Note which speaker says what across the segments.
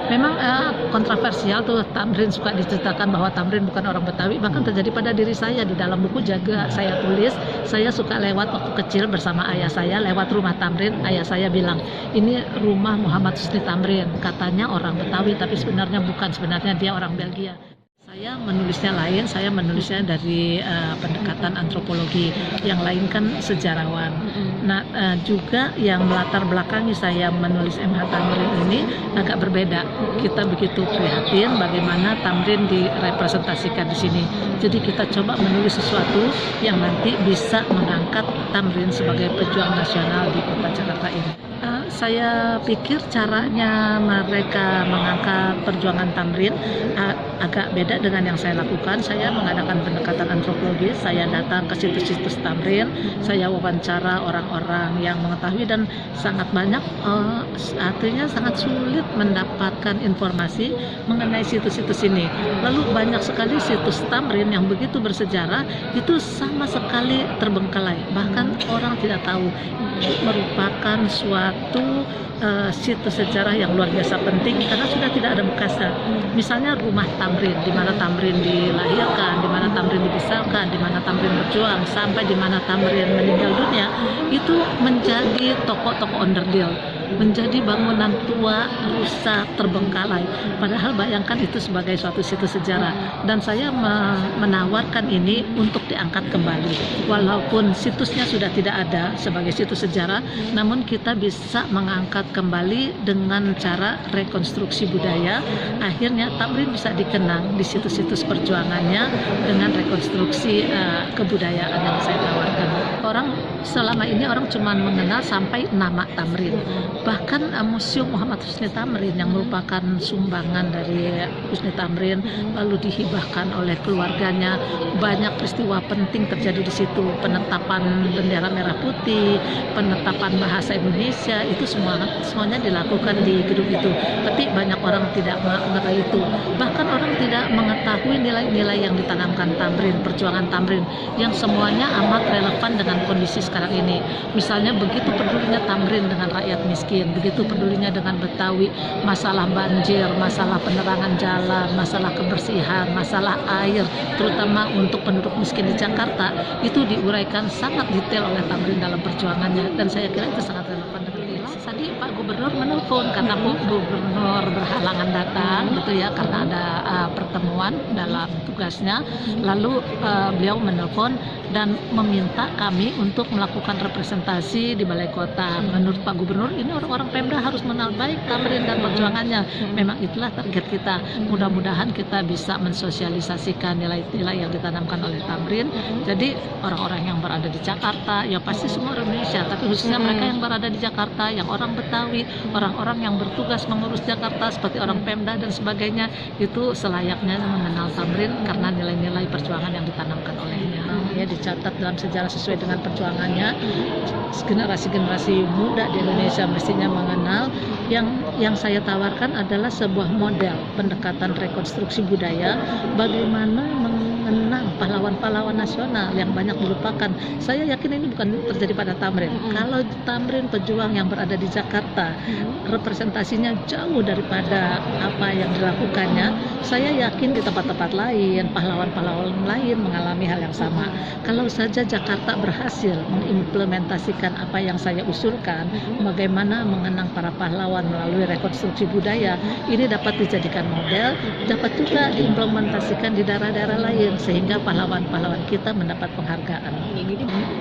Speaker 1: Memang kontroversial tuh Tamrin suka diceritakan bahwa Tamrin bukan orang Betawi, bahkan terjadi pada diri saya. Di dalam buku juga saya tulis, saya suka lewat waktu kecil bersama ayah saya lewat rumah Tamrin. Ayah saya bilang, ini rumah Muhammad Husni Tamrin, katanya orang Betawi tapi sebenarnya bukan, sebenarnya dia orang Belgia. Saya menulisnya lain, saya menulisnya dari pendekatan antropologi, yang lain kan sejarawan. Nah, juga yang melatar belakangi saya menulis MH Tamrin ini agak berbeda. Kita begitu prihatin bagaimana Tamrin direpresentasikan di sini. Jadi kita coba menulis sesuatu yang nanti bisa mengangkat Tamrin sebagai pejuang nasional di kota Jakarta ini. Saya pikir caranya mereka mengangkat perjuangan Tamrin agak beda dengan yang saya lakukan. Saya mengadakan pendekatan antropologis, saya datang ke situs-situs Tamrin, saya wawancara orang-orang yang mengetahui, dan sangat banyak, artinya sangat sulit mendapatkan informasi mengenai situs-situs ini. Lalu banyak sekali situs Tamrin yang begitu bersejarah itu sama sekali terbengkalai, bahkan orang tidak tahu. Merupakan suatu situs sejarah yang luar biasa penting karena sudah tidak ada bekasnya. Misalnya rumah Tamrin, di mana Tamrin dilahirkan, di mana Tamrin dibesarkan, di mana Tamrin berjuang, sampai di mana Tamrin meninggal dunia, itu menjadi toko-toko onderdil, menjadi bangunan tua, rusak, terbengkalai. Padahal bayangkan itu sebagai suatu situs sejarah. Dan saya menawarkan ini untuk diangkat kembali. Walaupun situsnya sudah tidak ada sebagai situs sejarah, namun kita bisa mengangkat kembali dengan cara rekonstruksi budaya. Akhirnya Tamrin bisa dikenang di situs-situs perjuangannya dengan rekonstruksi kebudayaan yang saya tawarkan. Orang selama ini orang cuma mengenal sampai nama Tamrin. Bahkan Museum Muhammad Husni Tamrin yang merupakan sumbangan dari Husni Tamrin lalu dihibahkan oleh keluarganya. Banyak peristiwa penting terjadi di situ, penetapan bendera merah putih, penetapan bahasa Indonesia, itu semuanya dilakukan di gedung itu. Tapi banyak orang tidak mengetahui itu. Bahkan orang tidak mengetahui nilai-nilai yang ditanamkan Tamrin, perjuangan Tamrin, yang semuanya amat relevan dengan kondisi sekarang ini. Misalnya begitu pedulinya Tamrin dengan rakyat miskin, begitu pedulinya dengan Betawi, masalah banjir, masalah penerangan jalan, masalah kebersihan, masalah air, terutama untuk penduduk miskin di Jakarta, itu diuraikan sangat detail oleh Tamrin dalam perjuangannya, dan saya kira itu sangat relevan dengan ini. Tadi Pak Gubernur menelpon karena Gubernur berhalangan datang gitu ya, karena ada pertemuan dalam tugasnya. Lalu beliau menelpon dan meminta kami untuk melakukan representasi di Balai Kota. Menurut Pak Gubernur, ini orang-orang Pemda harus mengenal baik Tamrin dan perjuangannya. Memang itulah target kita. Mudah-mudahan kita bisa mensosialisasikan nilai-nilai yang ditanamkan oleh Tamrin. Jadi orang-orang yang berada di Jakarta, ya pasti semua orang Indonesia, tapi khususnya mereka yang berada di Jakarta, yang orang Betawi, orang-orang yang bertugas mengurus Jakarta seperti orang Pemda dan sebagainya, itu selayaknya mengenal Tamrin karena nilai-nilai perjuangan yang ditanamkan olehnya. Ya, dicatat dalam sejarah sesuai dengan perjuangannya. Generasi-generasi muda di Indonesia mestinya mengenal. Yang saya tawarkan adalah sebuah model pendekatan rekonstruksi budaya, bagaimana mengenang pahlawan-pahlawan nasional yang banyak dilupakan. Saya yakin ini bukan terjadi pada Tamrin. Kalau Tamrin pejuang yang berada di Jakarta, representasinya jauh daripada apa yang dilakukannya. Saya yakin di tempat-tempat lain, pahlawan-pahlawan lain mengalami hal yang sama. Kalau saja Jakarta berhasil mengimplementasikan apa yang saya usulkan, bagaimana mengenang para pahlawan melalui rekonstruksi budaya, ini dapat dijadikan model, dapat juga diimplementasikan di daerah-daerah lain, sehingga pahlawan-pahlawan kita mendapat penghargaan.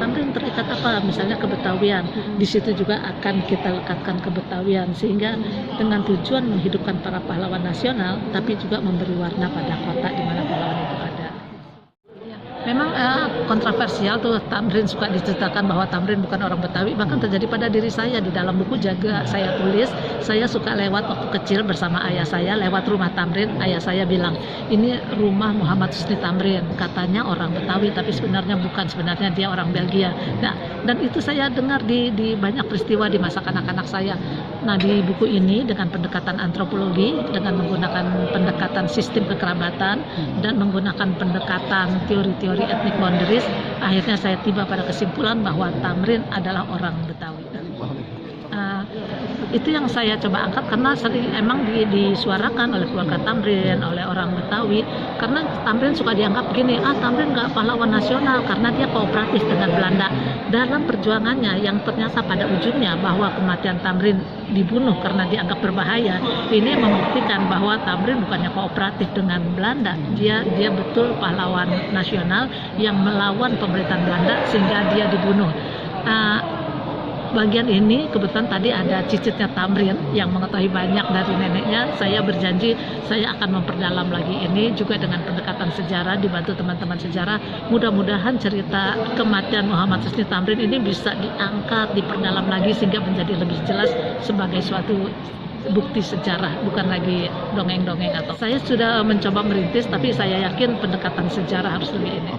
Speaker 1: Tamrin terikat apa? Misalnya kebetawian, di situ juga akan kita lekatkan kebetawian, sehingga dengan tujuan menghidupkan para pahlawan nasional, tapi juga memberi warna pada kota di mana pahlawan itu ada. Memang kontroversial tuh Tamrin suka diceritakan bahwa Tamrin bukan orang Betawi, bahkan terjadi pada diri saya. Di dalam buku juga saya tulis, saya suka lewat waktu kecil bersama ayah saya lewat rumah Tamrin. Ayah saya bilang, ini rumah Muhammad Husni Tamrin, katanya orang Betawi tapi sebenarnya bukan, sebenarnya dia orang Belgia. Nah, dan itu saya dengar di banyak peristiwa di masa kanak-kanak saya. Nah, di buku ini dengan pendekatan antropologi, dengan menggunakan pendekatan sistem kekerabatan dan menggunakan pendekatan teori-teori ethnic boundaries, akhirnya saya tiba pada kesimpulan bahwa Tamrin adalah orang Betawi. Itu yang saya coba angkat karena sering emang disuarakan oleh keluarga Tamrin, oleh orang Betawi, karena Tamrin suka dianggap begini, Tamrin nggak pahlawan nasional karena dia kooperatif dengan Belanda. Dalam perjuangannya yang ternyata pada ujungnya bahwa kematian Tamrin dibunuh karena dianggap berbahaya, ini membuktikan bahwa Tamrin bukannya kooperatif dengan Belanda, dia betul pahlawan nasional yang melawan pemerintahan Belanda sehingga dia dibunuh. Bagian ini kebetulan tadi ada cicitnya Tamrin yang mengetahui banyak dari neneknya. Saya berjanji saya akan memperdalam lagi ini juga dengan pendekatan sejarah, dibantu teman-teman sejarah. Mudah-mudahan cerita kematian Muhammad Husni Tamrin ini bisa diangkat, diperdalam lagi sehingga menjadi lebih jelas sebagai suatu bukti sejarah, bukan lagi dongeng-dongeng. Atau saya sudah mencoba merintis, tapi saya yakin pendekatan sejarah harus lebih ini.